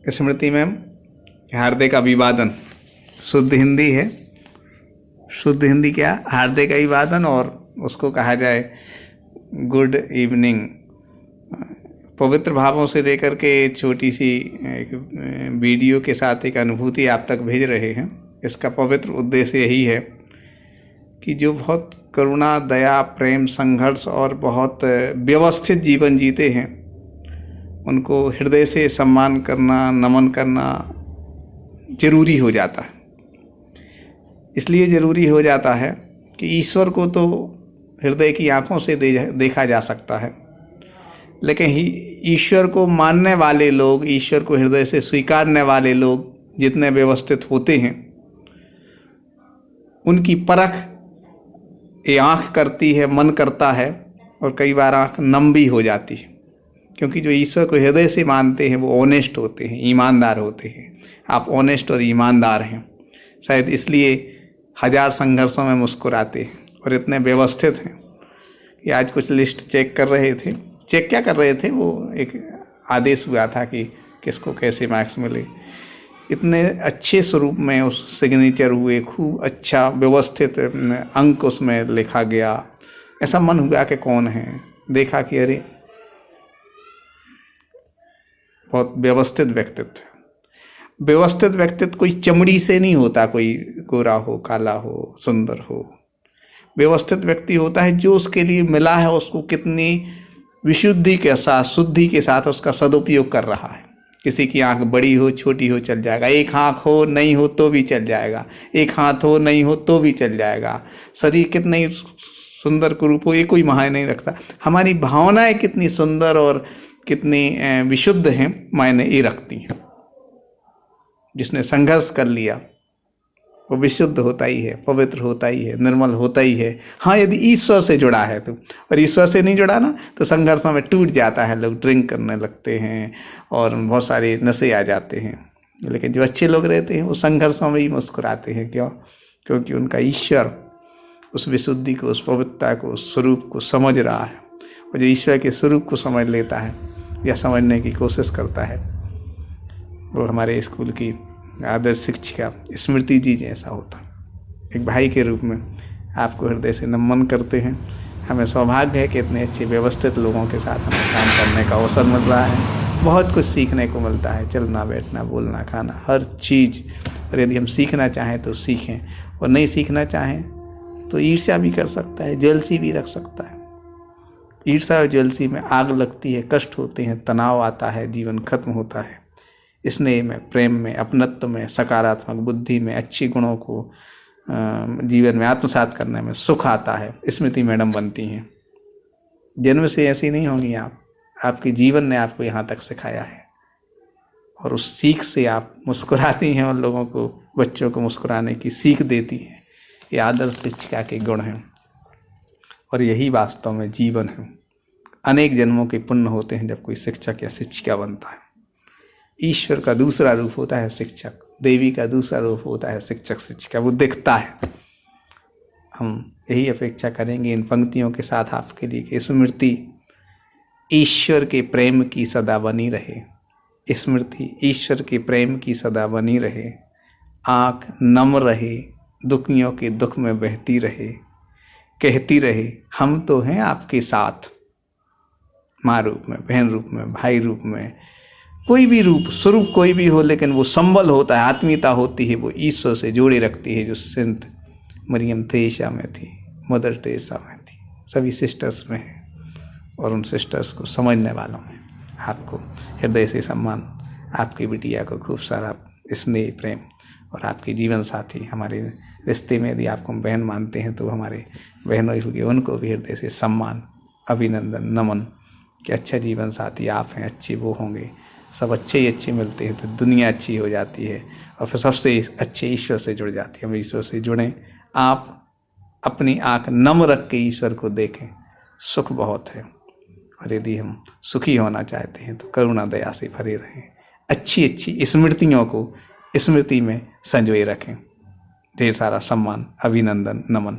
स्मृति ma'am, हार्दिक अभिवादन। शुद्ध हिंदी है, शुद्ध हिंदी क्या, हार्दिक अभिवादन, और उसको कहा जाए गुड इवनिंग। पवित्र भावों से लेकर के छोटी सी एक वीडियो के साथ एक अनुभूति आप तक भेज रहे हैं। इसका पवित्र उद्देश्य यही है कि जो बहुत करुणा, दया, प्रेम, संघर्ष और बहुत व्यवस्थित जीवन जीते हैं, उनको हृदय से सम्मान करना, नमन करना ज़रूरी हो जाता है। इसलिए ज़रूरी हो जाता है कि ईश्वर को तो हृदय की आँखों से देखा जा सकता है, लेकिन ईश्वर को मानने वाले लोग, ईश्वर को हृदय से स्वीकारने वाले लोग जितने व्यवस्थित होते हैं, उनकी परख ये आँख करती है, मन करता है, और कई बार आँख नम भी हो जाती है। क्योंकि जो ईश्वर को हृदय से मानते हैं वो ऑनेस्ट होते हैं, ईमानदार होते हैं। आप ऑनेस्ट और ईमानदार हैं, शायद इसलिए हजार संघर्षों में मुस्कुराते हैं और इतने व्यवस्थित हैं कि आज कुछ लिस्ट चेक कर रहे थे। चेक क्या कर रहे थे, वो एक आदेश हुआ था कि किसको कैसे मार्क्स मिले। इतने अच्छे स्वरूप में उस सिग्नेचर हुए, खूब अच्छा व्यवस्थित अंक उसमें लिखा गया। ऐसा मन हुआ कि कौन है, देखा कि अरे बहुत व्यवस्थित व्यक्तित्व। व्यवस्थित व्यक्तित्व कोई चमड़ी से नहीं होता, कोई गोरा हो, काला हो, सुंदर हो। व्यवस्थित व्यक्ति होता है जो उसके लिए मिला है उसको कितनी विशुद्धि के साथ, शुद्धि के साथ उसका सदुपयोग कर रहा है। किसी की आंख बड़ी हो, छोटी हो, चल जाएगा। एक आंख हो, नहीं हो तो भी चल जाएगा। एक हाथ हो, नहीं हो तो भी चल जाएगा। शरीर कितनी सुंदर कुरूप हो, ये कोई मायने नहीं रखता। हमारी भावनाएं कितनी सुंदर और कितनी विशुद्ध हैं, मायने ये रखती हैं। जिसने संघर्ष कर लिया वो विशुद्ध होता ही है, पवित्र होता ही है, निर्मल होता ही है। हाँ, यदि ईश्वर से जुड़ा है तो, और ईश्वर से नहीं जुड़ा ना तो संघर्षों में टूट जाता है। लोग ड्रिंक करने लगते हैं और बहुत सारे नशे आ जाते हैं। लेकिन जो अच्छे लोग रहते हैं वो संघर्षों में ही मुस्कुराते हैं। क्यों? क्योंकि उनका ईश्वर उस विशुद्धि को, उस पवित्रता को, उस स्वरूप को समझ रहा है। और जो ईश्वर के स्वरूप को समझ लेता है या समझने की कोशिश करता है, वो हमारे स्कूल की आदर्श शिक्षिका स्मृति जी जैसा होता। एक भाई के रूप में आपको हृदय से नमन करते हैं। हमें सौभाग्य है कि इतने अच्छे व्यवस्थित लोगों के साथ हमें काम करने का अवसर मिल रहा है। बहुत कुछ सीखने को मिलता है, चलना, बैठना, बोलना, खाना, हर चीज़। और यदि हम सीखना चाहें तो सीखें, और नहीं सीखना चाहें तो ईर्ष्या भी कर सकता है, जेलसी भी रख सकता है। ईर्ष्या और जेलसी में आग लगती है, कष्ट होते हैं, तनाव आता है, जीवन खत्म होता है। स्नेह में, प्रेम में, अपनत्व में, सकारात्मक बुद्धि में, अच्छे गुणों को जीवन में आत्मसात करने में सुख आता है। स्मृति मैडम बनती हैं। जन्म से ऐसी नहीं होंगी आप, आपके जीवन ने आपको यहाँ तक सिखाया है, और उस सीख से आप मुस्कुराती हैं और लोगों को, बच्चों को मुस्कुराने की सीख देती हैं। ये आदर्श शिक्षिका के गुण हैं, और यही वास्तव में जीवन है। अनेक जन्मों के पुण्य होते हैं जब कोई शिक्षक या शिक्षिका बनता है। ईश्वर का दूसरा रूप होता है शिक्षक, देवी का दूसरा रूप होता है शिक्षक, शिक्षिका। वो दिखता है। हम यही अपेक्षा करेंगे इन पंक्तियों के साथ आपके लिए कि स्मृति ईश्वर के प्रेम की सदा बनी रहे। स्मृति ईश्वर के प्रेम की सदा बनी रहे। आँख नम रहे, दुखियों के दुख में बहती रहे, कहती रहे हम तो हैं आपके साथ। माँ रूप में, बहन रूप में, भाई रूप में, कोई भी रूप, स्वरूप कोई भी हो, लेकिन वो संबल होता है, आत्मीयता होती है, वो ईश्वर से जोड़े रखती है। जो सेंट मरियम थ्रेसा में थी, मदर टेरेसा में थी, सभी सिस्टर्स में है। और उन सिस्टर्स को समझने वालों में आपको हृदय से सम्मान, आपकी बिटिया को खूब सारा स्नेह, प्रेम, और आपके जीवन साथी, हमारे रिश्ते में यदि आपको बहन मानते हैं तो हमारे बहनों होगी, उनको भी हृदय से सम्मान, अभिनंदन, नमन कि अच्छा जीवन साथी आप हैं, अच्छे वो होंगे। सब अच्छे ही अच्छे मिलते हैं तो दुनिया अच्छी हो जाती है, और फिर सबसे अच्छे ईश्वर से जुड़ जाती है। हम ईश्वर से जुड़ें। आप अपनी आँख नम रख के ईश्वर को देखें, सुख बहुत है। और यदि हम सुखी होना चाहते हैं तो करुणा, दया से भरे रहें। अच्छी अच्छी स्मृतियों को स्मृति में संजोए रखें। ढेर सारा सम्मान, अभिनंदन, नमन।